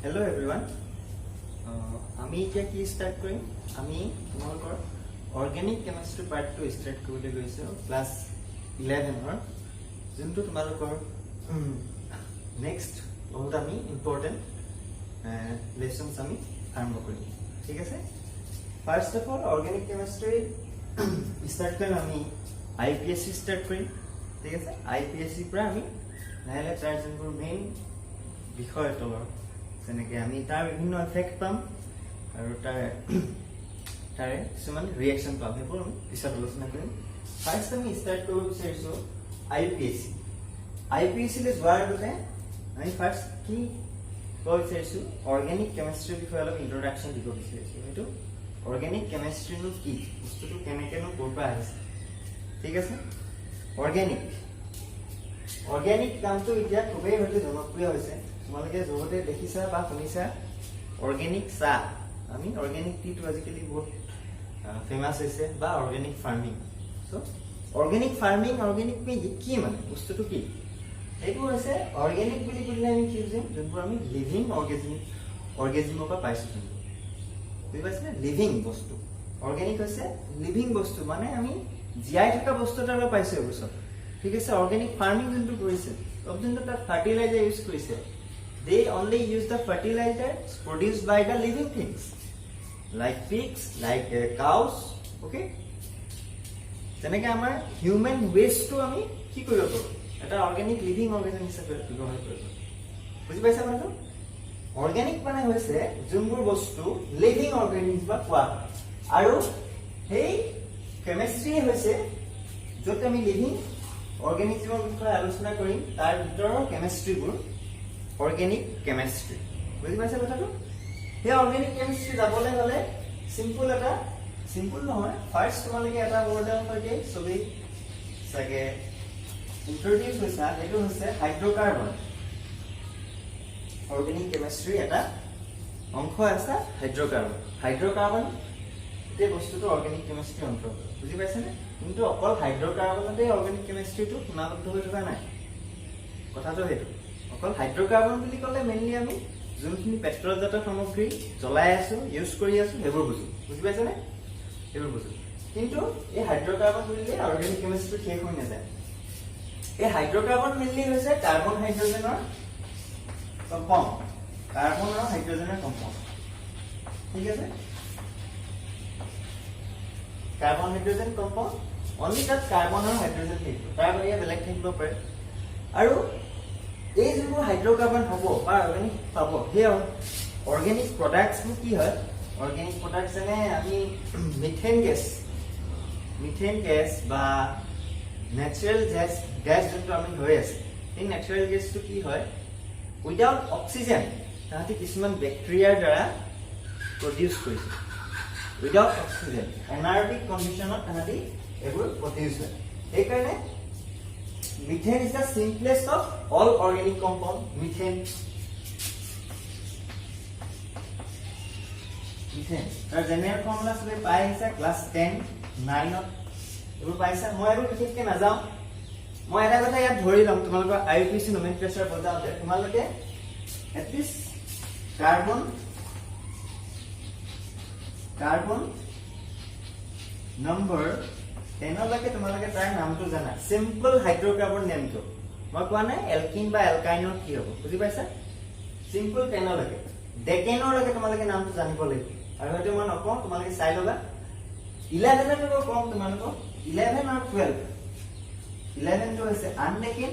Hello everyone. আমি এতিয়া কি স্টাৰ্ট কৰিম আমি তোমালোকৰ অৰ্গেনিক কেমিষ্ট্ৰি পাৰ্টটো স্টাৰ্ট কৰিবলৈ গৈছো ক্লাস 11 ৰ যোনটো তোমালোকৰ নেক্সট বহুত আমি ইম্পৰ্টেন্ট লেসনস আমি আৰম্ভ কৰিম ঠিক আছে first of all organic chemistry start কৰিম আমি আইপিএসসি স্টাৰ্ট কৰিম ঠিক আছে আইপিএসসি পৰা আমি লাহে তাৰ যোনবোৰ মেইন বিষয় তলৰ যেনেকৈ আমি তাৰ বিভিন্ন এফেক্ট পাম আৰু তাৰে কিছুমান ৰিয়েকশ্যন পাম সেইবোৰ আমি পিছত আলোচনা কৰিম ফাৰ্ষ্ট আমি ষ্টাৰ্ট কৰিব বিচাৰিছোঁ আইপিএসচিলৈ যোৱাৰ আগতে আমি ফাৰ্ষ্ট কি ক'ব বিচাৰিছোঁ অৰ্গেনিক কেমিষ্ট্ৰিৰ বিষয়ে অলপ ইন্ট্ৰডাকশ্যন দিব বিচাৰিছোঁ সেইটো অৰ্গেনিক কেমিষ্ট্ৰিনো কি বস্তুটো কেনেকৈনো ক'ৰ পৰা আহিছে ঠিক আছে অৰ্গেনিক কামটো এতিয়া খুবেই হয়তো জনপ্ৰিয় হৈছে তোমালোকে য'তে দেখিছা বা শুনিছা অৰ্গেনিক চাহ আমি অৰ্গেনিক টিটো আজিকালি বহুত ফেমাছ হৈছে বা অৰ্গেনিক ফাৰ্মিং চ' অৰ্গেনিক ফাৰ্মিং অৰ্গেনিক কি মানে বস্তুটো কি এইবোৰ হৈছে অৰ্গেনিক বুলি ক'লে আমি কি বুজিম যোনবোৰ আমি লিভিং অৰ্গেনিজমৰ পৰা পাইছোঁ বুজি পাইছেনে লিভিং বস্তু অৰ্গেনিক হৈছে লিভিং বস্তু মানে আমি জীয়াই থকা বস্তু এটাৰ পৰা পাইছোঁ এইবোৰ চব ঠিক আছে অৰ্গেনিক ফাৰ্মিং যোনটো কৰিছে চব যোনটো তাত ফাৰ্টিলাইজাৰ ইউজ কৰিছে they only use the fertilizers produced by the living things like pigs like cows okay তেনেকৈ আমাৰ হিউম্যান ওয়েস্টটো আমি কি কৰিব পাৰোঁ এটা অৰ্গেনিক লিভিং অৰ্গেনিজম হিচাপে ব্যৱহাৰ কৰিব বুজি পাইছা মানুহটো অৰ্গেনিক মানে হৈছে যোনবোৰ বস্তু লিভিং অৰ্গেনিজম বা কোৱা আৰু সেই কেমিষ্ট্ৰি হৈছে য'ত আমি লিভিং অৰ্গেনিজমৰ বিষয়ে আলোচনা কৰিম তাৰ ভিতৰৰ কেমিষ্ট্ৰিবোৰ অৰ্গেনিক কেমিষ্ট্ৰি বুজি পাইছা কথাটো সেই অৰ্গেনিক কেমিষ্ট্ৰি যাবলৈ হ'লে চিম্পল নহয় ফাৰ্ষ্ট তোমালোকে এটা ৱৰ্ডৰ সৈতে চবেই চাগে ইন্ট্ৰডিউচ হৈছা সেইটো হৈছে হাইড্ৰকাৰ্বন অৰ্গেনিক কেমিষ্ট্ৰি এটা অংশ আছে হাইড্ৰকাৰ্বন এই বস্তুটো অৰ্গেনিক কেমিষ্ট্ৰি অন্তৰ্গত বুজি পাইছেনে কিন্তু অকল হাইড্ৰকাৰ্বনতে অৰ্গেনিক কেমিষ্ট্ৰিটো সীমাবদ্ধ হৈ থকা নাই কথাটো সেইটো অকল হাইড্ৰকাৰ্বন বুলি ক'লে মেইনলি আমি যোনখিনি পেট্ৰলজাত সামগ্ৰী জ্বলাই আছো ইউজ কৰি আছো সেইবোৰ বুজি পাইছেনে সেইবোৰ বুজো কিন্তু এই হাইড্ৰকাৰ্বন বুলিলে অৰ্গেনিক কেমিষ্ট্ৰি শেষ হৈ নাযায় এই হাইড্ৰকাৰ্বন মেইনলি হৈছে কাৰ্বন হাইড্ৰজেনৰ কম্পাউণ্ড কাৰ্বন আৰু হাইড্ৰজেনৰ কম্পাউণ্ড ঠিক আছে কাৰ্বন হাইড্ৰজেন কম্পাউণ্ড অনলি তাত কাৰ্বন আৰু হাইড্ৰজেন থাকিব তাৰ বাহিৰে বেলেগ থাকিব পাৰে আৰু এই যোনবোৰ হাইড্ৰকাৰ্বন হ'ব বা অৰ্গেনিক পাব সেই অৰ্গেনিক প্ৰডাক্টছবোৰ কি হয় অৰ্গেনিক প্ৰডাক্ট যেনে আমি মিথেন গেছ বা নেচাৰেল গেছ যোনটো আমি হৈ আছে এই নেচাৰেল গেছটো কি হয় উইদাউট অক্সিজেন তাহাঁতি কিছুমান বেক্টেৰিয়াৰ দ্বাৰা প্ৰডিউচ কৰিছে উইদাউট অক্সিজেন এনাৰবিক কণ্ডিশ্যনত তাহাঁতি এইবোৰ প্ৰডিউচ হয় সেইকাৰণে Methane is the simplest of all organic compound. Methane. Our general formula today pi is class 10, 9 of. You pi is more able to take an azam. More able to have Hori Lam Tumalka, IPC nomenclature for the Tumalaka. At least carbon number. তেনেলৈকে তোমালোকে তাৰ নামটো জানা simple hydrocarbon নেমটো মই কোৱা নাই Elgin বা এলকাইনৰ কি হ'ব বুজি পাইছা সিম্পল তেনেলৈকে ডেকেনলৈকে তোমালোকে নামটো জানিব লাগিব আৰু হয়তো মই নকওঁ তোমালোকে চাই ল'বা 11 লৈকে কম তোমালোকক 11 আৰু 12 11 টো হৈছে আনডেকেন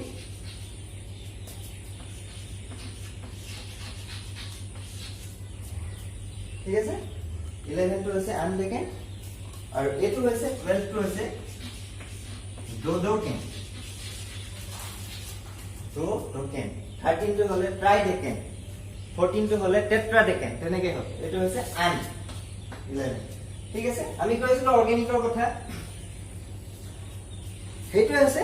ঠিক আছে 11 টো হৈছে আনডেকেন আৰু এটো হৈছে 12 টো হৈছে ডোডোকেন 13 টো হলে ট্ৰাইডেকেন 14 টো হলে টেট্ৰাডেকেন তেনেকৈ হয় এটো হৈছে আন 11 ঠিক আছে আমি কৈছিলো অৰ্গেনিকৰ কথা হেতু আছে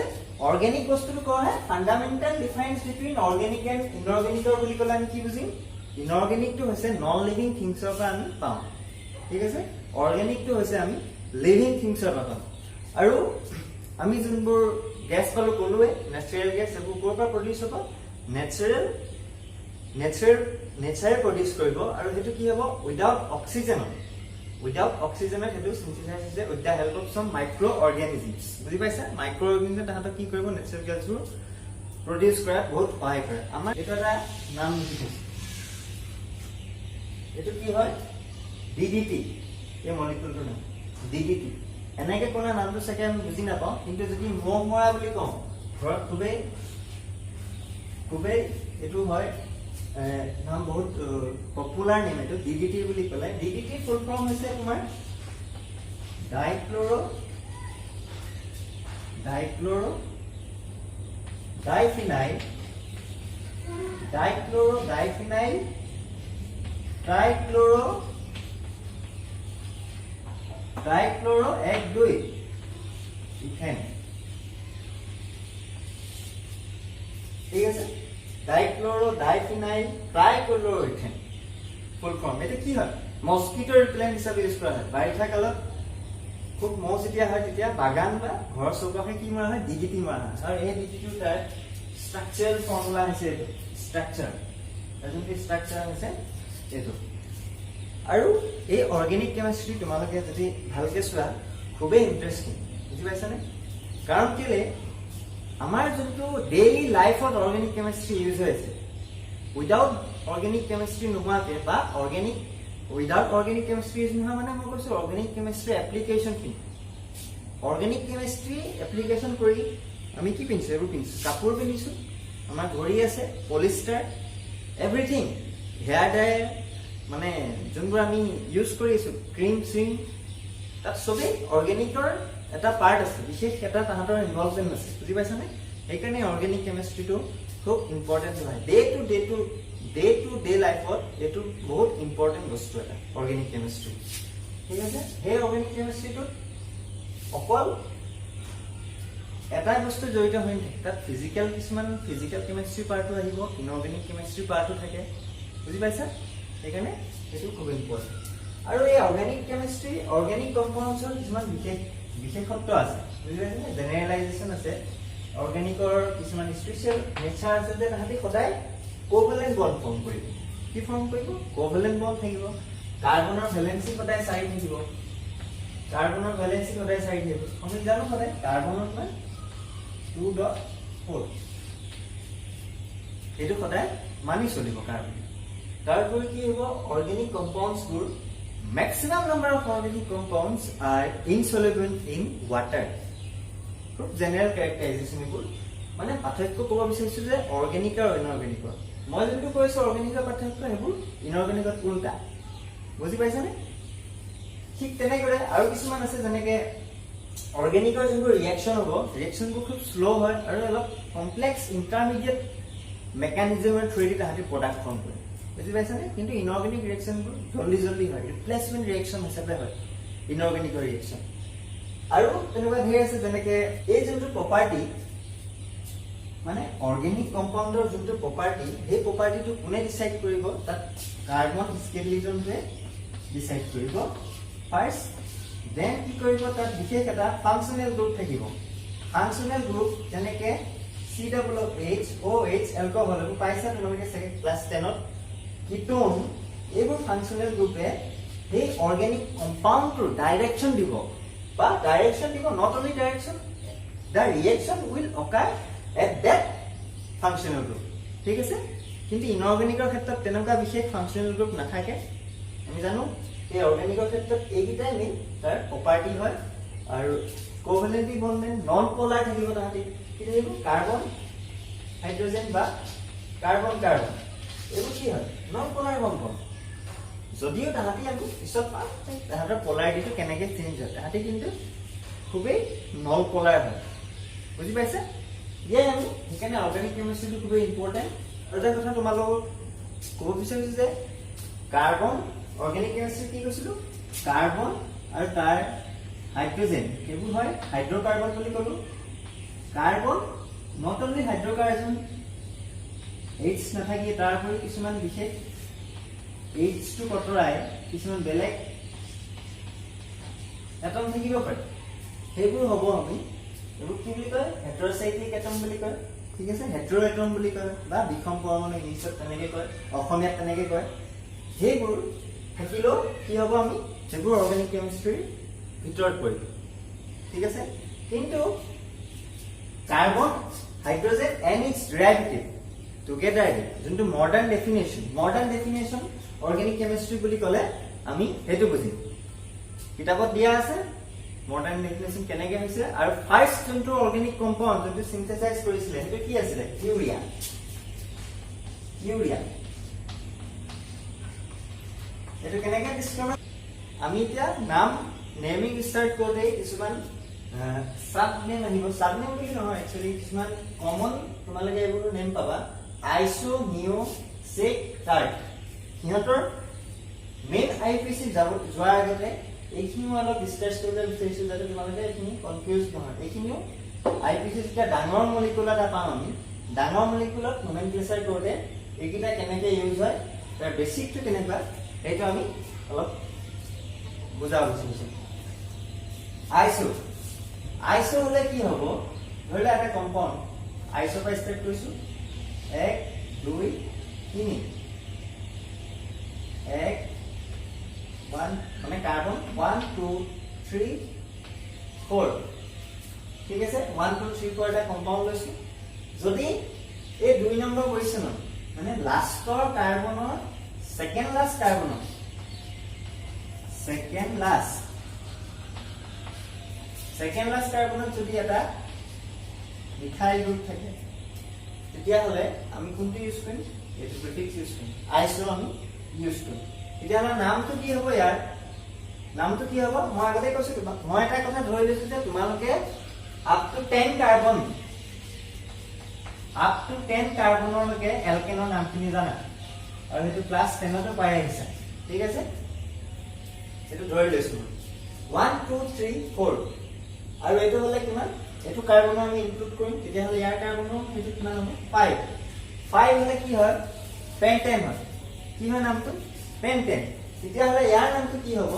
অৰ্গেনিক বস্তুটো কোৱা হয় fundamental difference between organic and ইনঅৰ্গেনিকৰ বুলি ক'লে আমি কি বুজিম ইনঅৰ্গেনিকটো হৈছে নন লিভিং থিংছৰ পৰা আমি পাওঁ ঠিক আছে অৰ্গেনিকটো হৈছে আমি লিভিং থিংছৰ পৰা পাওঁ আৰু আমি যোনবোৰ গেছ পালো ক'লোৱে নেচাৰেল গেছ এইবোৰ ক'ৰ পৰা প্ৰডিউচ হ'ব নেচাৰেল নেচাৰে প্ৰডিউচ কৰিব আৰু সেইটো কি হ'ব উইদাউট অক্সিজেনত সেইটো সিনথেসাইজ হৈছে with the help of some microorganisms বুজি পাইছা মাইক্ৰো অৰ্গানিজমে তাহাঁতক কি কৰিব নেচাৰেল গেছবোৰ প্ৰডিউচ কৰাত বহুত সহায় কৰে আমাৰ এটা নাম লিখি থৈছে এইটো কি হয় ডিডিটি এই মলিকুলটোৰ নাম ডিডিটি এনেকে কোনা নামটো চাগে আমি বুজি নাপাওঁ কিন্তু যদি মহ মৰা বুলি কওঁ ঘৰত খুবেই এইটো হয় নাম বহুত পপুলাৰ নেম এইটো ডিডিটি বুলি ক'লে ডিডিটি ফুল ফৰ্ম হৈছে তোমাৰ ডাইক্লৰো ডাইফিনাইল ট্ৰাইক্লৰো 1 2 ইথেন ঠিক আছে ডাইক্লৰো ডাইফিনাইল ট্ৰাইক্লৰো ইথেন ফুল ফৰ্ম এটা কি হয় মস্কিটো ৰিপেলেন্ট হিচাপে ইউজ কৰা হয় বাৰিষা কালত খুব মহ যেতিয়া হয় তেতিয়া বাগান বা ঘৰৰ চৌপাশে কি মৰা হয় ডিডিটি মৰা হয় আৰু এই ডিডিটিটো তাৰ স্ট্ৰাকচাৰেল ফৰ্মুলা হৈছে স্ট্ৰাকচাৰ হৈছে এইটো আৰু এই অৰ্গেনিক কেমিষ্ট্ৰি তোমালোকে যদি ভালকে চোৱা খুবেই ইণ্টাৰেষ্টিং বুজি পাইছানে কাৰণ কেলে আমাৰ যোনটো ডেইলি লাইফত অৰ্গেনিক কেমিষ্ট্ৰি ইউজ হৈ আছে উইদাউট অৰ্গেনিক কেমিষ্ট্ৰি নোহোৱাকে বা উইদাউট অৰ্গেনিক কেমিষ্ট্ৰি ইউজ নোহোৱা মানে মই কৈছো অৰ্গেনিক কেমিষ্ট্ৰি এপ্লিকেশ্যন কি অৰ্গেনিক কেমিষ্ট্ৰি এপ্লিকেশ্যন কৰি আমি কি পিন্ধিছো এইবোৰ পিন্ধিছো কাপোৰ পিন্ধিছো আমাৰ ঘড়ী আছে পলিষ্টাৰ এভৰিথিং হেয়াৰ ডায়াৰ মানে যোনবোৰ আমি ইউজ কৰিছো ক্ৰীম শ্ৰীম তাত চবেই অৰ্গেনিকৰ এটা পাৰ্ট আছে বিশেষ এটা তাহাঁতৰ ইনভলভমেণ্ট আছে বুজি পাইছানে সেইকাৰণে অৰ্গেনিক কেমিষ্ট্ৰিটো খুব ইম্পৰ্টেণ্ট হয় ডে টু ডে লাইফত এইটো বহুত ইম্পৰ্টেণ্ট বস্তু এটা অৰ্গেনিক কেমিষ্ট্ৰি ঠিক আছে সেই অৰ্গেনিক কেমিষ্ট্ৰিটোত অকল এটাই বস্তু জড়িত হৈ থাকে তাত কিছুমান ফিজিকেল কেমিষ্ট্ৰি পাৰ্টো আহিব ইনঅৰ্গেনিক কেমিষ্ট্ৰি পাৰ্টো থাকে বুজি পাইছা সেইকাৰণে এইটো খুব ইম্পৰ্টেণ্ট আৰু এই অৰ্গেনিক কেমিষ্ট্ৰি অৰ্গেনিক কম্পাউণ্ডছৰ কিছুমান বিশেষত্ব আছে বুজি পাইছানে জেনেৰেলাইজেশ্যন আছে অৰ্গেনিকৰ কিছুমান স্পেচিয়েল নেচাৰ আছে যে তাহাঁতি সদায় কোভেলেন্ট বণ্ড ফৰ্ম কৰিব কি ফৰ্ম কৰিব কোভেলেন্ট বণ্ড থাকিব কাৰ্বনৰ ভেলেন্সি সদায় 4 থাকিব আমি জানো সদায় কাৰ্বনৰ মান 2.4 এইটো সদায় মানি চলিব কাৰ্বন তাৰোপৰি কি হ'ব organic কম্পাউণ্ডছবোৰ maximum number of organic compounds are insoluble in water খুব জেনাৰেল ক্যাৰেক্টাৰাইজেশ্যন এইবোৰ মানে পাৰ্থক্য ক'ব বিচাৰিছো যে অৰ্গেনিক আৰু ইনঅৰ্গেনিকৰ মই যোনটো কৈছো অৰ্গেনিকৰ পাৰ্থক্য এইবোৰ ইনঅৰ্গেনিকত উল্টা বুজি পাইছানে ঠিক তেনেকৈ আৰু কিছুমান আছে যেনেকে অৰ্গেনিকৰ যোনবোৰ ৰিঅ্যাকচন হ'ব ৰিঅ্যাকচনবোৰ খুব স্লো হয় আৰু অলপ কমপ্লেক্স ইন্টাৰমিডিয়েট মেকানিজমৰ থ্ৰুদি তাহাঁতি প্ৰডাক্ট ফৰ্ম কৰে বুজি পাইছানে কিন্তু ইনঅৰ্গেনিক ৰিঅ্যাকচনবোৰ জলদি হয় ৰিপ্লেসমেন্ট ৰিঅ্যাকচন হিচাপে হয় ইনঅৰ্গেনিকৰ ৰিঅ্যাকচন আৰু তেনেকুৱা ধেৰ আছে যেনেকে এই যোনটো প্ৰপাৰ্টি মানে অৰ্গেনিক কম্পাউণ্ডৰ যোনটো প্ৰপাৰ্টি সেই প্ৰপাৰ্টিটো কোনে ডিসাইড কৰিব তাত কাৰ্বন স্কেলিটনটোৱে ডিসাইড কৰিব ফাৰ্স্ট দেন কি কৰিব তাত বিশেষ এটা ফাংচনেল গ্ৰুপ থাকিব ফাংচনেল গ্ৰুপ যেনেকে COOH OH এলকহল এইবোৰ পাইছা তোমালোকে চাগে ক্লাছ 10ত কিটোন এইবোৰ ফাংচনেল গ্ৰুপে এই অৰ্গেনিক কম্পাউণ্ডটোৰ ডাইৰেকচন দিব not only direction the reaction will occur at that functional group ঠিক আছে কিন্তু ইনঅৰ্গেনিকৰ ক্ষেত্ৰত তেনেকুৱা বিশেষ ফাংচনেল গ্ৰুপ নাথাকে আমি জানো এই অৰ্গেনিকৰ ক্ষেত্ৰত এইকেইটাই মেইন তাৰ প্ৰপাৰ্টি হয় আৰু কোভেলেন্ট বণ্ড নন পোলাৰ থাকিব তাহাঁতি কিন্তু এইবোৰ কাৰ্বন হাইড্ৰোজেন বা কাৰ্বন এইবোৰ কি হয় নন পোলাৰ বণ্ড যদিও তাহাঁতি আমি পিছত পাম তাহাঁতৰ পোলাৰিটিটো কেনেকৈ চেঞ্জ হয় তাহাঁতি কিন্তু খুবেই নল পোলাৰ হয় বুজি পাইছে আমি সেইকাৰণে অৰ্গেনিক কেমিষ্ট্ৰিটো খুবেই ইম্পৰ্টেণ্ট আৰু এটা কথা তোমালোকক ক'ব বিচাৰিছো যে কাৰ্বন অৰ্গেনিক কেমিষ্ট্ৰি কি কৈছিলো কাৰ্বন আৰু তাৰ হাইড্ৰোজেন এইবোৰ হয় হাইড্ৰকাৰ্বন বুলি ক'লো carbon not only hydrocarbon H নাথাকি তাৰ উপৰি কিছুমান বিশেষ H টো কটৰাই কিছুমান বেলেগ এটম থাকিব পাৰে সেইবোৰ হ'ব আমি এইবোৰ কি বুলি কয় হেটেৰোসাইক্লিক এটম বুলি কয় ঠিক আছে হেটেৰোএটম বুলি কয় বা বিষম পৰমাণু ইংলিছত তেনেকৈ কয় অসমীয়াত তেনেকৈ কয় সেইবোৰ থাকিলেও কি হ'ব আমি যেবোৰ অৰ্গেনিক কেমিষ্ট্ৰিৰ ভিতৰত পৰিব ঠিক আছে কিন্তু carbon hydrogen and it's derivative together যোনটো মডাৰ্ণ ডেফিনেশ্যন অৰ্গেনিক কেমিষ্ট্ৰি বুলি ক'লে আমি সেইটো বুজিম কিতাপত দিয়া আছে মডাৰ্ণ ডেফিনেশ্যন কেনেকৈ হৈছে আৰু ফাৰ্ষ্ট যোনটো অৰ্গেনিক কম্পাউণ্ড যোনটো সিনথেসাইজ কৰিছিলে সেইটো কি আছিলে ইউৰিয়া এইটো কেনেকৈ ডিছকভাৰ আমি এতিয়া নাম নেমিং ষ্টাৰ্ট কৰোঁতে কিছুমান সাব নেম আহিব সাব নেম বুলি নহয় একচুৱেলি কিছুমান কমন তোমালোকে এইবোৰ নেম পাবা আইসো নিও চেক টাৰ্ট সিহঁতৰ মেইন আইপিসি যোৱাৰ আগতে এইখিনিও অলপ ডিসকাস কৰিবলৈ বিচাৰিছো যাতে তোমালোকে এইখিনি কনফিউজ নহয় এইখিনিও আইপিসি যেতিয়া ডাঙৰ মলিকুল এটা পাম আমি ডাঙৰ মলিকুলত নমেনক্লেচাৰ কৰোঁতে এইকেইটা কেনেকৈ ইউজ হয় তাৰ বেসিকটো কেনেকুৱা এইটো আমি অলপ বুজাব বিচাৰিছো আইসো হলে কি হ'ব ধৰিলে এটা কম্পাউণ্ড আইসো পৰা ষ্টাৰ্ট কৰিছো 1 2 3 1 মানে কাৰ্বন 1 2 3 4 ঠিক আছে 1 2 3 4 এটা কম্পাউণ্ড লৈছো যদি এই 2 নম্বৰ পজিশনত মানে লাষ্টৰ কাৰ্বনৰ সেকেন্ড লাষ্ট কাৰ্বনত যদি এটা মিথাইল গ্ৰুপ থাকে তেতিয়াহ'লে আমি কোনটো ইউজ কৰিম এইটো প্ৰিফিক্স ইউজ কৰিম আইসো আমি ইউজ কৰিম তেতিয়াহ'লে নামটো কি হ'ব ইয়াৰ নামটো কি হ'ব মই আগতে কৈছো মই এটা কথা ধৰি লৈছো যে তোমালোকে আপ টু 10 কাৰ্বনলৈকে এলকেনৰ নামখিনি জানা আৰু সেইটো ক্লাছ 10 পাই আহিছা ঠিক আছে এইটো ধৰি লৈছো 1 2 3 4 আৰু এইটো হলে কিমান এইটো কাৰ্বন আমি ইনক্লুড কৰিম তেতিয়াহ'লে ইয়াৰ কাৰ্বনৰ সেইটো কিমান হ'ব 5 হলে কি হয় পেন্টেন হয় কি হয় নামটো পেন্টেন তেতিয়াহ'লে ইয়াৰ নামটো কি হ'ব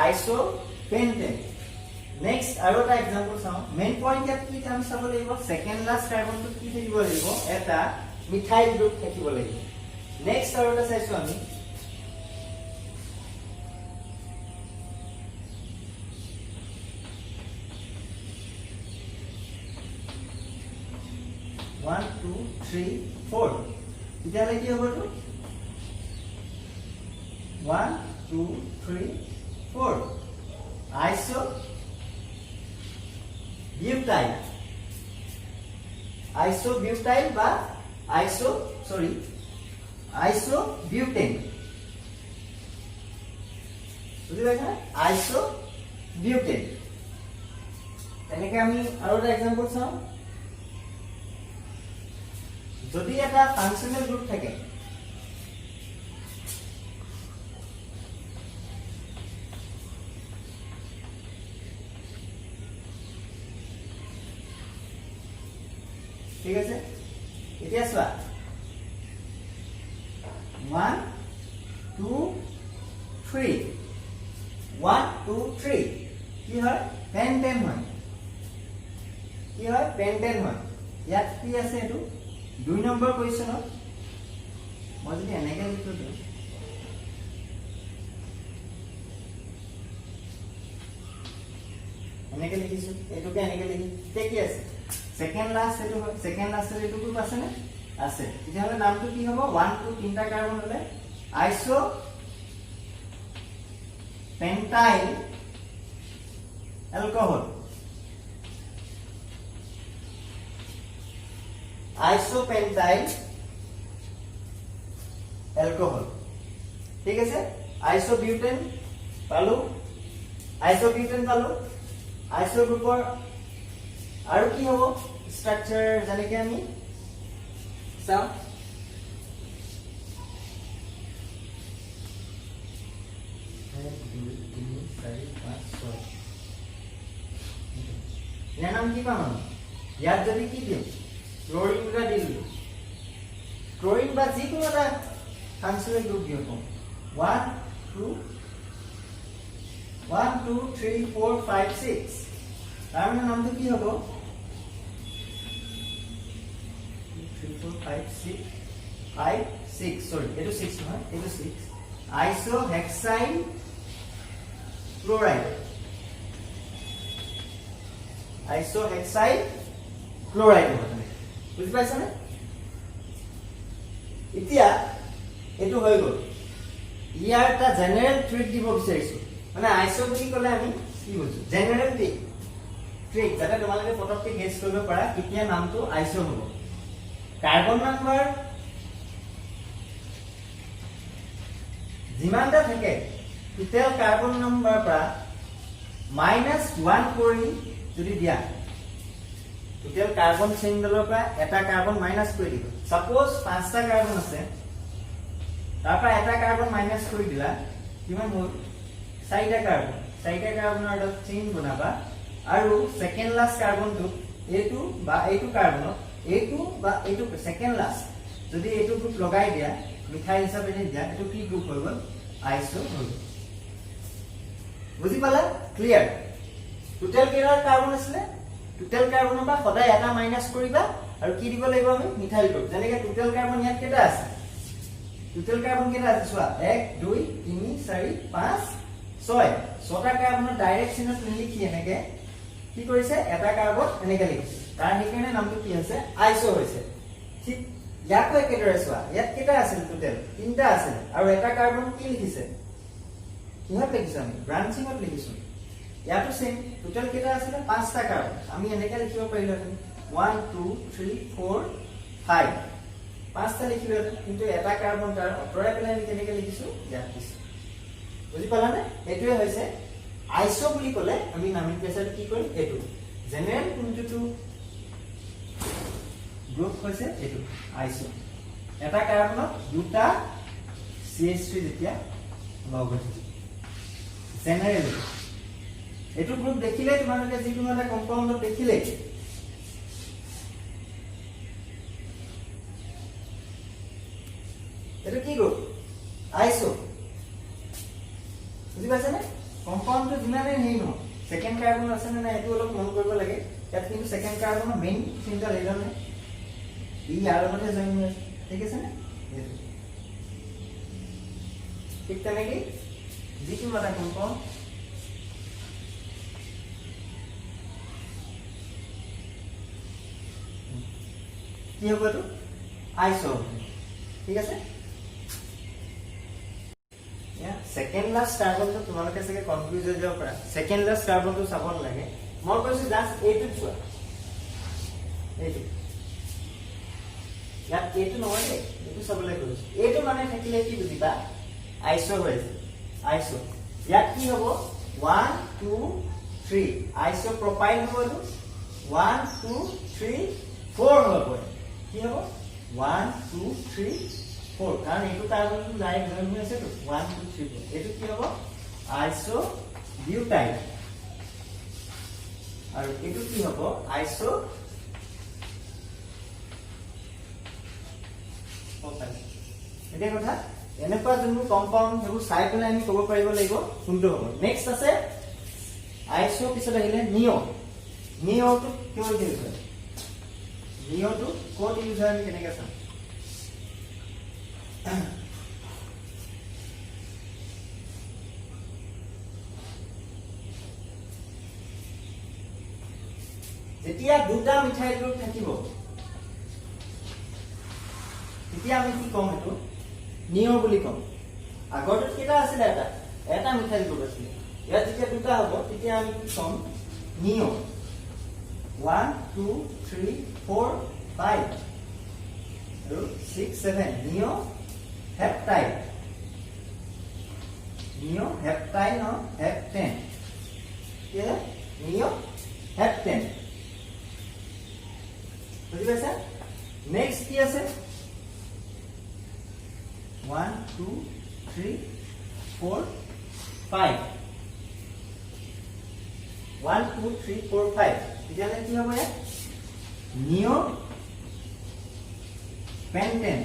আইসো পেন্টেন নেক্সট আৰু এটা এক্সাম্পল চাওঁ মেইন পইণ্ট ইয়াত কি আমি চাব লাগিব সেকেন্ড লাষ্ট কাৰ্বনটো কি থাকিব লাগিব এটা মিথাইল গ্ৰুপ থাকিব লাগিব নেক্সট আৰু এটা চাইছো আমি One, two, three, four. তেতিয়াহ'লে কি হ'ব এইটো 1 2 3 4 আইসো বিউটাইল বা আইসো বিউটেন বুজি পাইছা আইসো বিউটেন তেনেকৈ আমি আৰু এটা এক্সাম্পল চাওঁ যদি এটা ফাংশনাল গ্ৰুপ থাকে ঠিক আছে এতিয়া চোৱা 1 2 3 1 2 3 কি হয় পেন্টেন হয় ইয়াত কি আছে এইটো 2 নম্বৰ পজিশনত মই যদি এনেকৈ লিখো এনেকৈ লিখিছো এইটোকে এনেকৈ লিখি কি আছে সেকেন্ড লাষ্ট এইটো হয় সেকেন্ড লাষ্টৰ এইটো গ্ৰুপ আছে নে আছে তেতিয়াহ'লে নামটো কি হ'ব 1 2 তিনটা কাৰ্বন হলে আইসো পেন্টাইল এলকোহল আইসোপেন্টাইল এলকোহল ঠিক আছে আইসোবিউটেন পালো আইসো গ্ৰুপৰ আৰু কি হ'ব স্ট্ৰাকচাৰ যেনেকৈ আমি চাওঁ ইয়াৰ নাম কি পাম আমি ইয়াত যদি কি দিওঁ ক্লোৰিন বা দিলো ক্লোৰিন বা যিকোনো এটা ফাংচনেল গ্ৰুপ দিওঁ 1 2 1 2 3 4 5 6 তাৰ মানে নামটো কি হ'ব 3 4 5 6 5 6 সৰি এটো 6 নহয় এটো 6 আইসোহেক্সাইল ক্লোৰাইড আইসোহেক্সাইল ক্লোৰাইড হবে বুঝি পাইছা না এতিয়া এটো হৈ গল ইয়াৰ এটা জেনাৰেল ট্ৰিক দিব বিচাৰিছো মানে আইসো বুলি কলে আমি কি বুঝো জেনাৰেল ট্ৰিক যাতে তোমালোকে পটককে গেছ কৰিব পাৰা কেতিয়া নামটো আইসো হ'ব কাৰ্বন নাম্বাৰ যিমানটা থাকে টোটাল কাৰ্বন নাম্বাৰ পৰা -1 কৰি যদি দিয়া টোটাল কাৰ্বন চেইনডলৰ পৰা এটা কাৰ্বন মাইনাস কৰি দিব সাপোজ 5টা কাৰ্বন আছে তাৰ পৰা এটা কাৰ্বন মাইনাস কৰি দিলা কিমান হ'ল 4টা কাৰ্বনৰ এটা চেইন বনাবা আৰু সেকেন্ড লাস্ট কাৰ্বনটো এইটো বা এইটো কাৰ্বনত এইটো বা এইটো সেকেন্ড লাস্ট যদি এইটো গ্ৰুপ লগাই দিয়া মিথাইল হিচাপে দিয়া এটো কি গ্ৰুপ হৈ গল আইসো হৈ গল বুজি পালা ক্লিয়াৰ টোটাল কেইটা কাৰ্বন আছে টোটাল কাৰ্বনৰ পৰা সদায় এটা মাইনাস কৰিবা আৰু কি দিব লাগিব আমি মিথাইল গ্ৰুপ যেনেকৈ টোটাল কাৰ্বন ইয়াত কেইটা আছে টোটাল কাৰ্বন কেইটা আছে চোৱা 1 2 3 4 5 6 ছটা কাৰ্বনৰ ডাইৰেক্ট চিনত লিখি এনেকৈ কি কৰিছে এটা কাৰ্বন এনেকৈ লিখিছে তাৰ হেকাৰণে নামটো কি আছে আইসো হৈছে ঠিক ইয়াকো একেদৰে চোৱা ইয়াত কেইটা আছে টোটাল তিনটা আছে আৰু এটা কাৰ্বন কি লিখিছে কিহত লিখিছো আমি ব্ৰাঞ্চিংত লিখিছো ইয়াতো সেম টোটাল কেইটা আছে 5টা কাৰ্বন আমি এনেকৈ লিখিব পাৰিলোহেঁতেন 1 2 3 4 5 5টা লিখিলো কিন্তু এটা কাৰ্বন তাৰ অতৰাই পেলাই আমি কেনেকৈ লিখিছো ইয়াত দিছো বুজি পালানে এটোৱে হৈছে আইসো বুলি ক'লে আমি নমিনক্লেচাৰ কি কৰিম এটো জেনাৰেল কোনটো গ্ৰুপ হৈছে এটো আইসো এটা কাৰ্বনত দুটা CH3 যেতিয়া লগ হৈ থাকে জেনাৰেল এটো গ্ৰুপ দেখিলে তোমালোকে যিকোনো এটা কম্পাউণ্ডত দেখিলে এটো কি গ্ৰুপ আইসো বুজি পাইছে নে কম্পাউণ্ডটো যিমানে হেই ন সেকেন্ড কাৰ্বন আছে না এটো অলপ মন কৰিব লাগে ইয়াত কিন্তু সেকেন্ড কাৰ্বনৰ মেইন চিন্তা লেজন নে ই ইয়াৰ লগতে জইন হৈ আছে ঠিক আছে নে ঠিক তেনেকৈ যিকোনো এটা কম্পাউণ্ড কি হ'ব এইটো আইসো ঠিক আছে সেকেন্ড লাস্ট কাৰ্বনটো তোমালোকে সকে কনফিউজ হৈ যাব পাৰা সেকেন্ড লাস্ট কাৰ্বনটো চাব নালাগে মই কৈছো জাস্ট এইটো চোৱা এইটো ইয়াত এইটো নহয় এইটো চাবলৈ কৈছো এইটো মানে থাকিলে কি বুজিবা আইসো হৈ আছে আইসো ইয়াত কি হ'ব 1 2 3 আইসো প্ৰপাইল হ'ব এইটো 1 2 3 4 হ'ব কি হ'ব 1 2 3 4 কাৰণ এইটো কাৰ্বনটো ডাইৰেক্ট জইন হৈ আছে তো 1 2 3 4 এইটো কি হ'ব আইসো বিউটাইল আৰু এইটো কি হ'ব আইসো প্ৰপাইল এটা কথা এনেকুৱা যোনবোৰ কম্পাউণ্ড সেইবোৰ চাই পেলাই আমি ক'ব পাৰিব লাগিব কোনটো হ'ব নেক্সট আছে আইসো পিছত আহিলে নিঅটো কিয় ইউজ হয় নিঅটো ক'ত ইউজ হয় আমি কেনেকৈ চাম যেতিয়া দুটা মিথাইল গ্ৰুপ থাকিব তেতিয়া আমি কি কম এটো নিঅ বুলি কম আগৰটো কেটা আছিল এটা মিথাইল গ্ৰুপ আছিল ইয়াত যেতিয়া দুটা হ'ব তেতিয়া আমি কি কম নিঅ 1 2 3 4 5 আৰু 6 7 নিঅ হেপ্টাইড no heptane क्या नियो हेप्टेन বুঝি পাইছা নেক্সট কি আছে 1 2 3 4 5 1 2 3 4 5 তেতিয়ালে কি হ'ব ইয়াত নিও পেন্টেন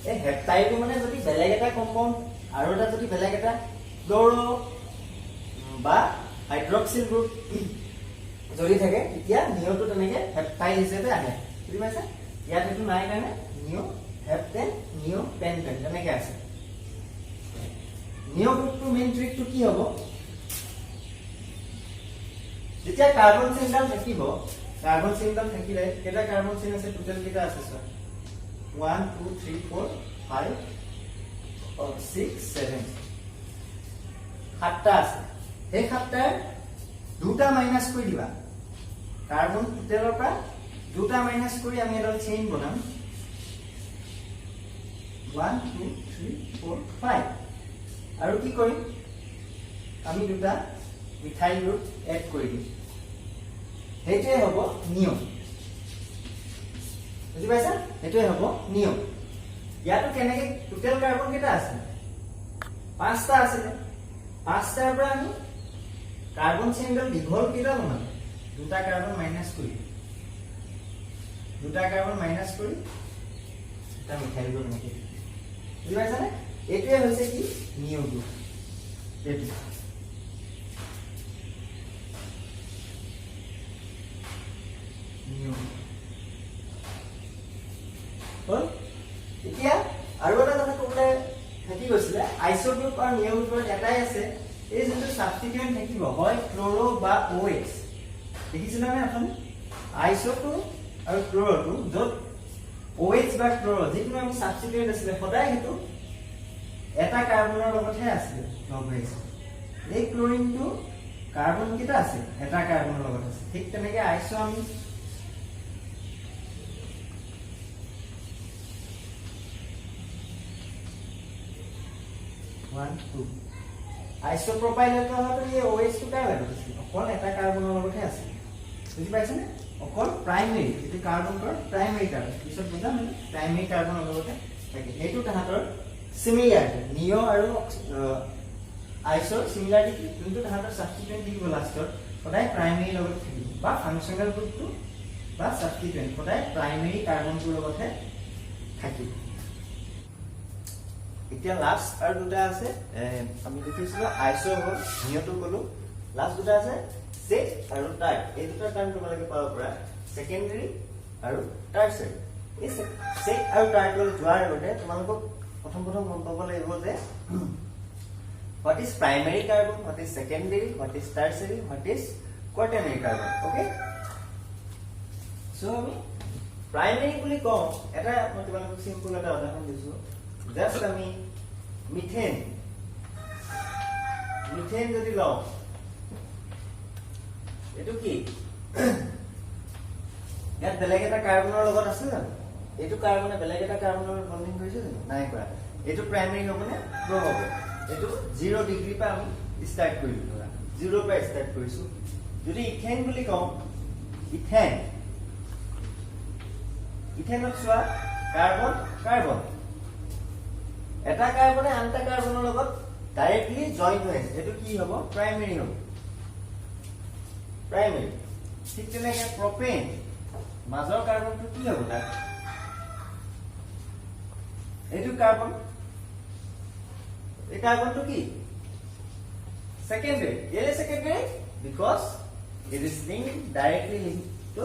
এই হেপ্টাইড মানে যদি বেলেগ এটা কম্পাউন্ড আৰু এটা যদি বেলেগ এটা ফ্লোৰো বা হাইড্ৰক্সিল গ্ৰুপ যদি থাকে তেতিয়া নিওটো তেনেকে হেপটাইড হিচাপে আহে বুজি পাইছা ইয়াত এইটো নাই কাৰণে নিও হেপটেন নিও পেন্টেন তেনেকে আছে নিও গ্ৰুপটো মেইন ট্ৰিকটো কি হ'ব যেতিয়া কাৰ্বন চেইনডাল থাকিব কাৰ্বন চেইনডাল থাকিলে কেইটা কাৰ্বন চেইন আছে টোটাল কেইটা আছে স্যাৰ 1 2 3 4 5 6 7 সাতটা আছে এই সাতটাৰ দুটা মাইনাস কৰি দিবা কাৰ্বন টোটালৰ পৰা দুটা মাইনাস কৰি আমি এটা চেইন বনাম 1 2 3 4 5 আৰু কি কৰিম আমি দুটা মিথাইল গ্ৰুপ এড কৰি দিম হেইটোৱে হ'ব নিয়ম বুজি পাইছা হেইটোৱে হ'ব নিয়ম ইয়াতো কেনেকে টোটাল কাৰ্বন কেইটা আছে পাঁচটা আছে পাঁচটাৰ পৰা আমি কাৰ্বন চেইনডাল দীঘল কেইটা বনাম দুটা কাৰ্বন মাইনাস কৰি এটা মিথাইল গ্ৰুপ নেকি বুজি পাইছা নে এইটোৱে হৈছে কি নিয়ম গ্ৰুপ এইটো নিয়ম হ'ল এতিয়া আৰু এটা কথা ক'বলৈ থাকি গৈছিলে আইসো গ্ৰুপ আৰু নিয়ম গ্ৰুপৰ এটাই আছে এই যোনটো সাবস্টিটিউয়েন্ট থাকিব হয় ক্লোৰো বা OH দেখিছিলা নে আপুনি আইসোটো আৰু ক্লোৰোটো য'ত OH বা ক্লোৰো যিটো আমি সাবস্টিটিউয়েন্ট আছিল সদায় হেতু এটা কাৰ্বনৰ লগতহে আছিল লগ হৈছে এই ক্লোৰিনটো কাৰ্বন কেইটা আছে এটা কাৰ্বনৰ লগত আছে ঠিক তেনেকৈ আইসো আমি আইসোপ্ৰপাইলটো হয়তো এই OH টো কাৰ লগত আছে অকল এটা কাৰ্বনৰ লগতহে আছে বুজি পাইছানে অকল প্ৰাইমেৰী এটো কাৰ্বনৰ প্ৰাইমেৰী কাৰ্বন পিছত বুজাম প্ৰাইমেৰী কাৰ্বনৰ লগতে থাকে এইটো তাহাতৰ সিমিলাৰিটি নিও আৰু আইসোৰ সিমিলাৰিটি কিন্তু তাহাতৰ সাবস্টিটিউয়েন্ট দিব লাষ্টত সদায় প্ৰাইমেৰী লগত থাকিব বা ফাংশনাল গ্ৰুপটো বা সাবস্টিটিউয়েন্ট সদায় প্ৰাইমেৰী কাৰ্বনটোৰ লগতহে থাকিব এতিয়া লাস্ট আৰু দুটা আছে আমি দেখিছিলো আইসো হ'ল নিয়টো কলো লাস্ট দুটা আছে সেক আৰু টাৰ্ট এই দুটা টাৰ্ম তোমালোকে পাব পৰা সেকেন্ডাৰী আৰু টাৰ্চাৰী এই সেক আৰু টাৰ্ট হ'ল যোৱাৰ আগতে তোমালোকক প্ৰথম মন পাব লাগিব যে what is primary carbon what is secondary what is tertiary what is quaternary carbon okay so আমি primary বুলি কওঁ এটা মই তোমালোকক সিম্পল এটা উদাহৰণ দিছো জাস্ট আমি মিথেন যদি লও এটো কি ইয়াত বেলেগ এটা কাৰ্বনৰ লগত আছে জানো এটো কাৰ্বনে বেলেগ এটা কাৰ্বনৰ বন্ডিং কৰিছে জানো নাই কৰা এটো প্ৰাইমেৰী হ'বনে প্ৰ হ'ব এটো 0 ডিগ্ৰী পা আমি স্টাৰ্ট কৰিলো ধৰা 0 পা স্টাৰ্ট কৰিছো যদি ইথেন বুলি কওঁ ইথেনত চোৱা কাৰ্বন এটা কাৰ্বনে আনটা কাৰ্বনৰ লগত ডাইৰেক্টলি জয়েন হৈ আছে এটো কি হ'ব প্ৰাইমেৰী হ'ব প্ৰাইমেৰী ঠিক তেনেকৈ প্ৰপেন মাজৰ কাৰ্বনটো কি হ'ব তাত এটো কাৰ্বন এই কাৰ্বনটো কি সেকেন্ডাৰী কেলে secondary because it is linked directly linked to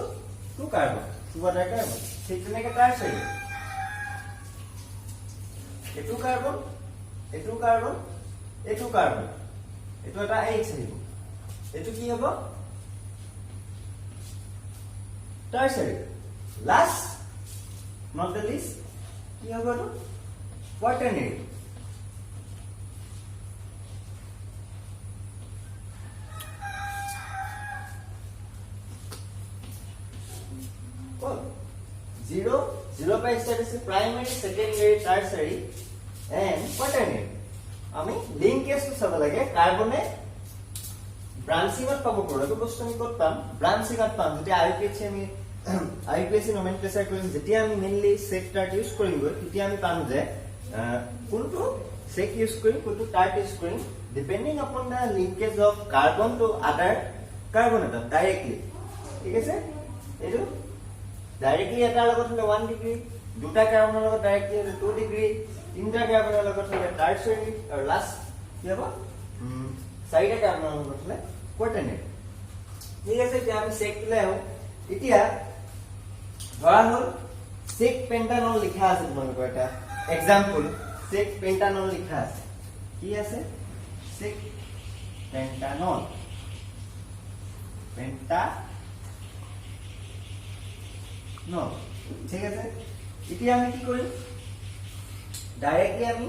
two carbon two other carbon ঠিক তেনেকৈ টাৰ্চাৰী এটো কাৰ্বন এটো এটা H আহিব এটো কি হ'ব টাৰ্চাৰী লাস্ট not the least কি হ'ব এটো quaternary zero by start is primary secondary tertiary and quaternary আমি লিংকেজ তো সব লাগে কার্বনে ব্রাঞ্চিংত পাব পড়ে তো বস্তু আমি কত পাম ব্রাঞ্চিংত পাম যেটা আইপিএসি আমি আইপিএসি নমেনক্লেচাৰ কৰিম যেতিয়া আমি মেইনলি সেক টাৰ্ট ইউজ কৰিম তেতিয়া আমি পাম যে কোনটো সেক ইউজ কৰিম কোনটো টাৰ্ট ইউজ কৰিম ডিপেন্ডিং আপন দা লিংকেজ অফ কাৰ্বন টু আদাৰ কাৰ্বন এটম ডাইৰেক্টলি ঠিক আছে এইটো ডাইৰেক্টলি এটাৰ লগত হলে 1 ডিগ্ৰী দুটা কাৰ্বনৰ লগত ডাইৰেক্টলি হলে 2 ডিগ্ৰী তিনটা কাৰ্বনৰ লগত হলে টাৰ্চাৰী আৰু লাস্ট কি হ'ব চাৰিটা কাৰ্বনৰ লগত হ'লে কোৱাটাৰ্নেট ঠিক আছে এতিয়া আমি চেকটোলৈ আহো এতিয়া ধৰা হ'ল চেক পেন্টানল লিখা আছে তোমালোকৰ এটা এক্সাম্পল চেক পেন্টানল লিখা আছে কি আছে চেক পেন্টানল পেন্টানল ঠিক আছে এতিয়া আমি কি কৰিম ডাইৰেক্টলি আমি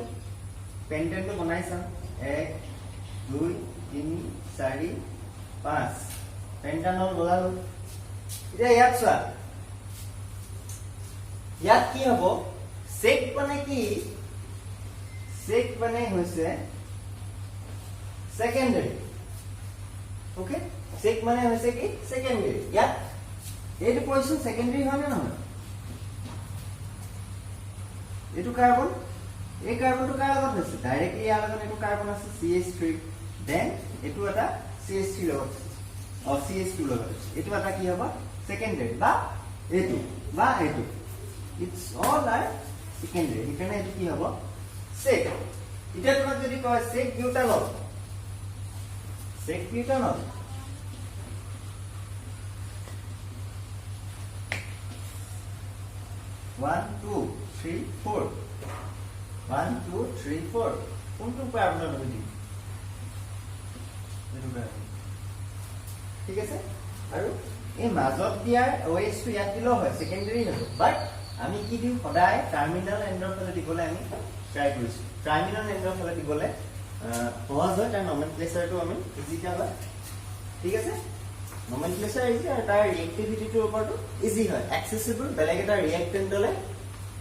পেন্টেনটো বনাই চাম 1 2 3 4 5 পেন্টানল বনালো এতিয়া ইয়াত চোৱা ইয়াত কি হ'ব চেক মানে কি চেক মানে হৈছে সেকেন্ডাৰী ওকে চেক মানে হৈছে কি সেকেন্ডাৰী ইয়াত এইটো পজিশন সেকেন্ডাৰী হয় না নহয় এইটো কাৰ্বন এই কাৰ্বনটো কাৰ লগত আছে ডাইৰেক্টলি ইয়াৰ লগত এইটো কাৰ্বন আছে CH3 দেন এইটো এটা CH3 লগত অ CH2 লগত এইটো এটা কি হ'ব সেকেন্ডাৰী বা এইটো ইটস অল আৰ সেকেন্ডাৰী এখানে এইটো কি হ'ব চেক এতিয়া তোমাক যদি কয় চেক বিউটানল 1 2 3 4 1 2 3 4 কোনটো কাৰ্বনৰ লগত দিম ঠিক আছে আৰু এই মাজত দিয়াৰ OH টো ইয়াত দিলেও হয় সেকেন্ডাৰী নহয় বাট আমি কি দিও সদায় টাৰ্মিনাল এন্ডৰ ফালে দিবলৈ আমি ট্ৰাই কৰিছো টাৰ্মিনাল এন্ডৰ ফালে দিবলৈ সহজ হয় তাৰ নমেনক্লেচাৰটো আমি ইজিটা হয় ঠিক আছে নমেনক্লেচাৰ ইজি আৰু তাৰ ৰিএক্টিভিটিটোৰ ওপৰতো ইজি হয় এক্সেসিবল বেলেগ এটা ৰিএক্টেন্টলে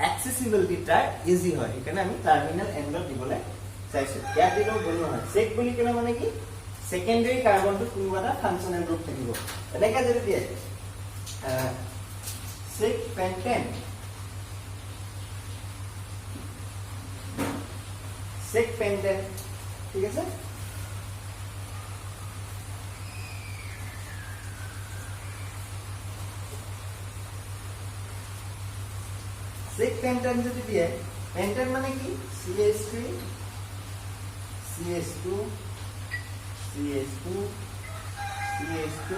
এক্সেসিবিলিটি তাৰ ইজি হয় সেইকাৰণে আমি টার্মিনাল এন্ডত দিবলৈ চাইছো ইয়াত দিলেও ভুল নহয় চেক বুলি ক'লে মানে কি সেকেন্ডাৰী কাৰ্বনটো কোনোবা এটা ফাংচনেল গ্ৰুপ থাকিব এনেকা যদি দিয়ে চেক পেন্টেন ঠিক আছে চেক পেন্টেন যদি দিয়ে পেন্টেন মানে কি CH3 CH2 CH2 CH2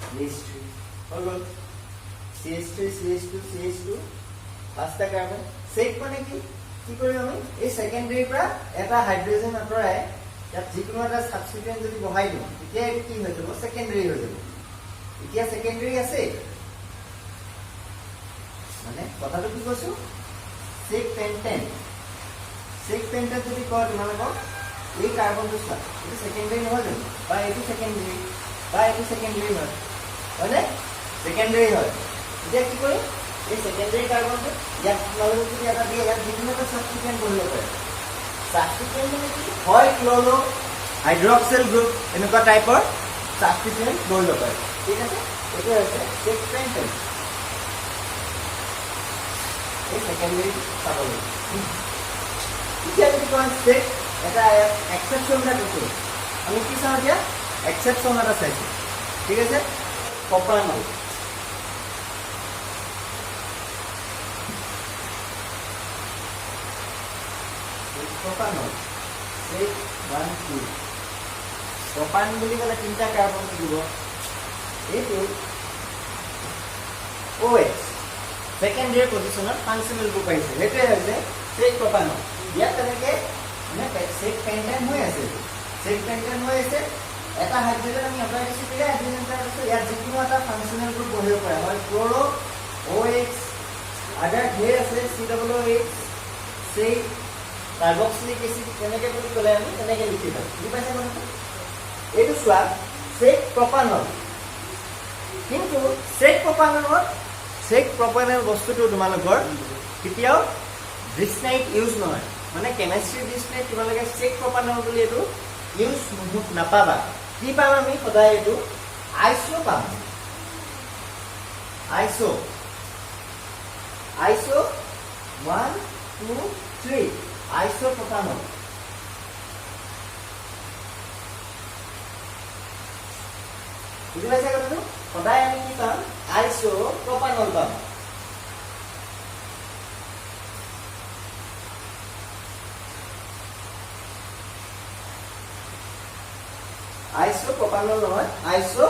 CH3 all good CH3 CH2 CH2 পাঁচটা কার্বন চেক মানে কি কৰিম আমি এই সেকেন্ডাৰী পৰা এটা হাইড্ৰোজেন আঁতৰাই ইয়াত যিকোনো এটা সাবস্টিটুয়েন্ট যদি বহাই দিওঁ তেতিয়া এটো কি হৈ যাব সেকেন্ডাৰী হৈ যাব এতিয়া সেকেন্ডাৰী আছে মানে কথাটো কি কৈছো চেক পেন্টেন যদি কয় তোমালোকক এই কাৰ্বনটো চোৱা এইটো সেকেন্ডাৰী নহয় জানো বা এইটো সেকেন্ডাৰী হয় হয়নে সেকেন্ডাৰী হয় এতিয়া কি কৰিম এই সেকেন্ডাৰী কাৰ্বনটো ইয়াত তোমালোকক যদি এটা দিয়ে ইয়াত যিকোনো এটা সাবস্টিটুয়েন্ট বহিব পাৰে সাবস্টিটুয়েন্ট মানে কি হয় ক্লোৰো হাইড্ৰক্সিল গ্ৰুপ এনেকুৱা টাইপৰ সাবস্টিটুয়েন্ট বহিব পাৰে ঠিক আছে এইটো হৈছে চেক পেন্টেন এই সেকেন্ডাৰী চাবলৈ এতিয়া যদি কোৱা চেক এটা এক্সেপশন এটা কৈছো আমি কি চাওঁ এতিয়া এক্সেপশন এটা চাইছো ঠিক আছে প্ৰপানল চেক 1 2 প্ৰপান বুলি ক'লে তিনিটা কাৰ্বন থাকিব এইটো OH সেকেন্ডাৰী পজিশনত ফাংশনাল গ্ৰুপ আহিছে সেইটোৱে হৈছে চেক প্ৰপানল ইয়াত তেনেকে মানে চেক পেন্টেন হৈ আছে এটা হাইড্ৰোজেন আমি আঁতৰাই দিছো কিলে হাইড্ৰোজেন এটা আছে ইয়াত যিকোনো এটা ফাংশনাল গ্ৰুপ বহিব পাৰে হয় ক্লোৰো OH আদাৰ ধেৰ আছে COOH সেই কাৰ্বক্সিলিক এসিড তেনেকে বুলি ক'লে আমি তেনেকে লিখি দিম বুজি পাইছে মানে এইটো চোৱা চেক প্ৰপানল কিন্তু চেক প্ৰপানল বস্তুটো তোমালোকৰ কেতিয়াও ডিসনাইট ইউজ নহয় মানে কেমিস্ট্ৰি ডিসনাইট তোমালোকে চেক প্ৰপানল বুলি এইটো ইউজ নাপাবা কি পাম আমি সদায় এইটো আইসো পাম আইসো 1 2 3 আইসো প্ৰপানল বুজি পাইছা কথাটো সদায় আমি কি পাম আইসো প্ৰপানল পাম প্ৰপানল নহয় আইসো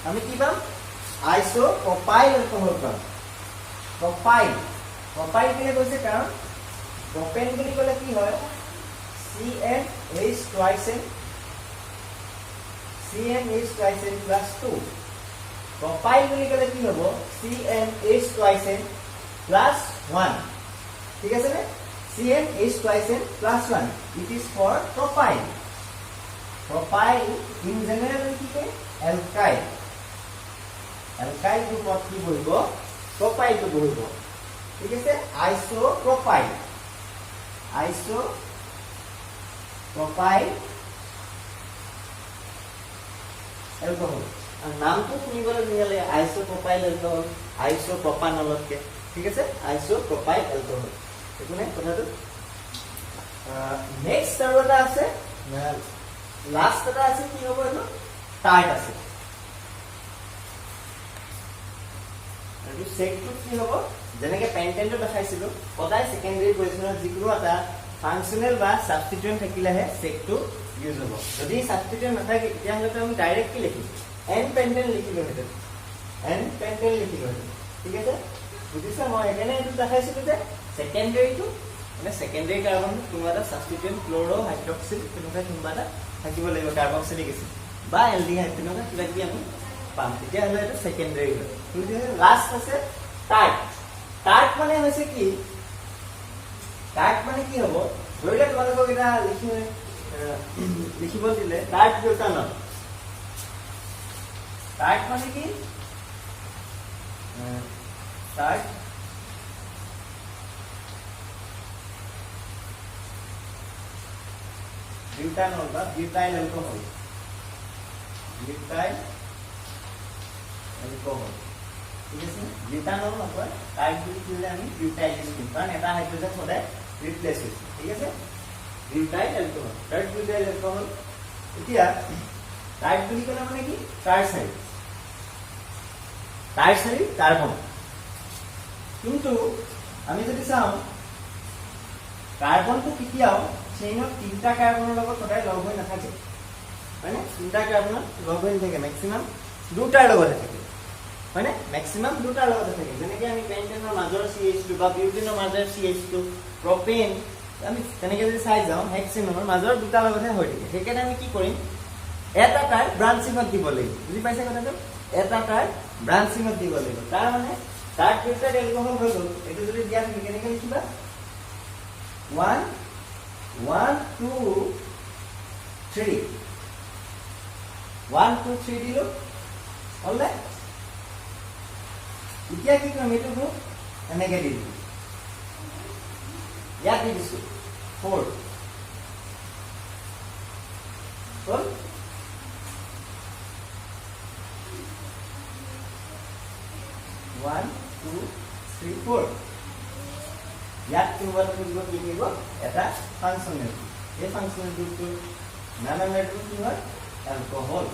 আমি কি পাম আইসো প্ৰপাইল এলকহল পাম প্ৰপাইল প্ৰপাইল কেলে কৈছে কাৰণ প্ৰপেন বুলি ক'লে কি হয় CnH twice n CnH twice n plus 2 propyl বুলি ক'লে কি হ'ব CnH twice n plus 1 ঠিক আছে নে CnH twice n plus 1 it is for propyl propyl in general কি কয় alkyl alkyl গ্ৰুপত কি বহিব propyl টো বহিব ঠিক আছে isopropyl alcohol আর নামটো শুনিবলৈ মিলে isopropyl alcohol isopropanolতকে ঠিক আছে isopropyl alcohol এখানে কথাটো নেক্সট আৰু এটা আছে লাস্ট এটা আছে কি হ'ব এটো টাইট আছে আৰু সেকটো কি হ'ব যেনেকে পেন্টেনটো দেখাইছিলো সদায় সেকেন্ডাৰী পজিশনত যিকোনো এটা ফাংশনাল বা সাবস্টিটিউয়েন্ট থাকিলেহে সেকটো ইউজ হ'ব যদি সাবস্টিটিউয়েন্ট নাথাকে তেতিয়াহ'লে আমি ডাইৰেক্ট কি লিখিম এন পেন্টেন লিখিলো হেতে এন পেন্টেন লিখিলো হেতে ঠিক আছে বুজিছা মই এখানে এইটো দেখাইছিলো যে সেকেন্ডাৰীটো মানে সেকেন্ডাৰী কাৰ্বন কোনোবা এটা সাবস্টিটিউয়েন্ট ক্লোৰো হাইড্ৰক্সিল কোনোবা এটা থাকিব লাগিব কাৰ্বক্সিলিক এসিড বা এলডিহাইড তেনেকুৱা কিবা কিবি আমি পাম তেতিয়াহ'লে এটা সেকেন্ডাৰী হয় বুজিছে লাস্ট আছে টাৰ্ট টাৰ্ট মানে হৈছে কি টাৰ্ট মানে কি হ'ব ধৰিলে তোমালোকক এটা লিখিব দিলে টাৰ্ট বিউটানল টাৰ্ট মানে কি টাৰ্ট বিউটানল বা বিউটাইল অ্যালকোহল বিউটাইল অ্যালকোহল ঠিক আছে বিউটানল নকয় টাইপ বুলি ক'লে আমি বিউটাইল লিখিম কাৰণ এটা হাইড্ৰোজেন সদায় ৰিপ্লেস হৈছে ঠিক আছে butyl alcohol type butyl alcohol এতিয়া টাইপ বুলি ক'লে মানে কি টাৰচাৰী কাৰ্বন কিন্তু আমি যদি চাওঁ কাৰ্বনটো কেতিয়াও চেইনত তিনটা কাৰ্বনৰ লগত সদায় লগ হৈ নাথাকে মানে তিনটা কাৰ্বনত লগ হৈ নাথাকে ম্যাক্সিমাম দুটাৰ লগত থাকে মানে ম্যাক্সিমাম দুটাৰ লগত থাকে যেনেকৈ আমি পেন্টেনৰ মাজৰ CH2 বা বিউটেনৰ মাজৰ CH2 প্ৰপেন আমি তেনেকৈ যদি চাই যাওঁ হেক্সেনৰ মাজৰ দুটাৰ লগতহে হৈ থাকে সেইকাৰণে আমি কি কৰিম এটা তাৰ ব্ৰাঞ্চিঙত দিব লাগিব বুজি পাইছে কথাটো এটা তাৰ ব্ৰাঞ্চিঙত দিব লাগিব তাৰ মানে তাৰ বিউটাইল এলকোহল হৈ গ'ল এটো যদি দিয়া থাকে কেনেকৈ লিখিবা 1 1 2 3 1 2 3 দিলো হলে এতিয়া কি কৰিম এটো এনেকৈ দি দিম ইয়াত দি দিছো 4 হ'ল 1 2 3 4 ইয়াত কিবা এটা কি দিব এটা ফাংশনাল এই ফাংশনাল গ্ৰুপটো নামটো কি হয় অ্যালকোহল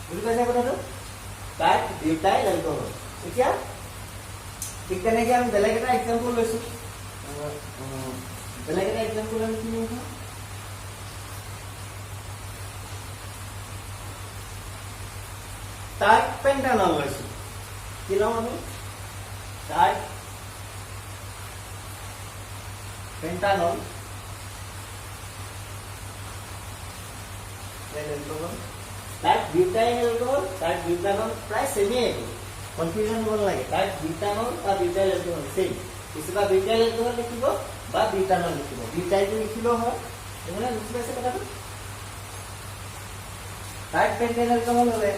বুজি পাইছা কথাটো টাইপ বিউটাইল অ্যালকোহল এতিয়া ঠিক তেনেকৈ আমি বেলেগ এটা এক্সাম্পল লৈছো বেলেগ এটা এক্সাম্পল আমি কি লৈছো টাইপ পেন্টানল লৈছো কি লম আমি type pentanol type butyl alcohol type butanol প্রায় সেমই একই কনফিউজন হল লাগে টাইপ বিউটানল বা বিউটাইল অ্যালকোহল সেম কিছুবা বিউটাইল অ্যালকোহল লিখিব বা বিউটানল লিখিব বিউটাইল লিখিলো হয় এমনে বুঝি পাইছে কথাটো টাইপ পেন্টানল অ্যালকোহল হলে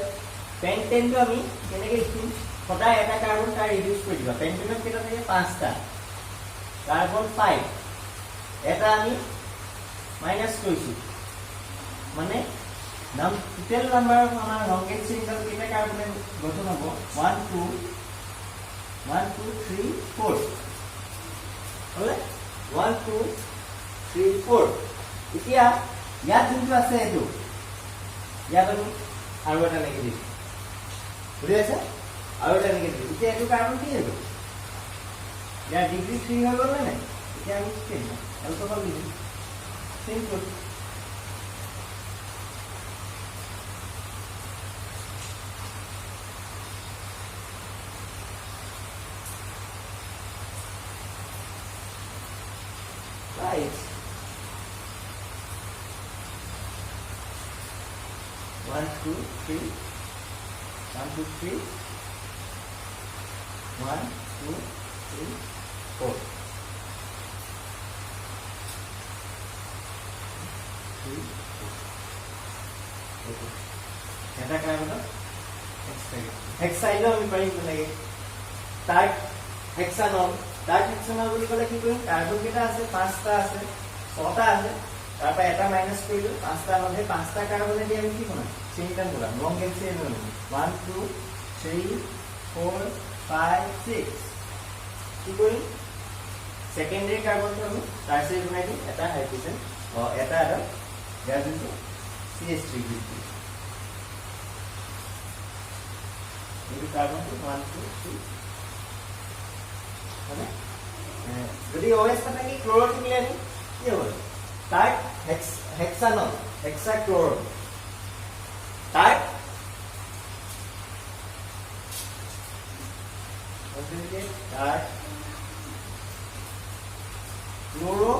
পেন্টেনটো আমি কেনেকৈ লিখিম সদায় এটা কাৰ্বন তাৰ ৰিডিউস কৰি দিবা পেন্টেনত কেইটা থাকে 5টা কাৰ্বন 5 এটা আমি মাইনাস কৰিছো মানে নাম টোটাল নাম্বাৰ অফ আমাৰ লংগেস্ট সিঙ্গেল কেইটা কাৰ্বন গঠন হ'ব 1 2 3 4 হলে 1 2 3 4 এতিয়া ইয়াত যোনটো আছে এটো ইয়াত আমি আৰু এটা লিখি দিম বুজি আছে আৰু এটা লিখি দিম এতিয়া এটো কাৰ্বন কি হ'ব ইয়াৰ ডিগ্ৰী 3 হৈ গ'ল নে এতিয়া আমি কি কৰিম এলকহল লিখিম সিম্পল right 1 2 3 1 2 3 1 2 3 4 এটা কাৰ্বন হেক্সাইল আমি পাৰিম লাগে তাক হেক্সানল তাক হেক্সানল বুলি ক'লে কি কৰিম কাৰ্বন কেইটা আছে পাঁচটা আছে ছটা আছে তাৰ পৰা এটা মাইনাস কৰিলো পাঁচটা মানে পাঁচটা কাৰ্বনে দি আমি কি বনাম চেইনটা বনাম লং চেইন বনাম 1 2 3 4 5 6 কি কৰিম সেকেন্ডাৰী কাৰ্বনটো আমি টাৰচিয়াৰী বনাই দিম এটা হাইড্ৰোজেন এটা ইয়াৰ যোনটো CH3 গ্ৰুপ এইটো কাৰ্বনটো 1 2 3 মানে যদি OH থাকে ক্লোৰ থাকিলে আমি কি হ'ব তাক হেক্সানল হেক্সাক্লোৰ তাক তাক ক্লোৰো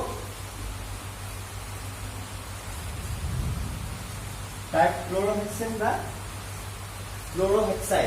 তাক ক্লোৰোহেক্সেন বা ক্লোৰোহেক্সাইড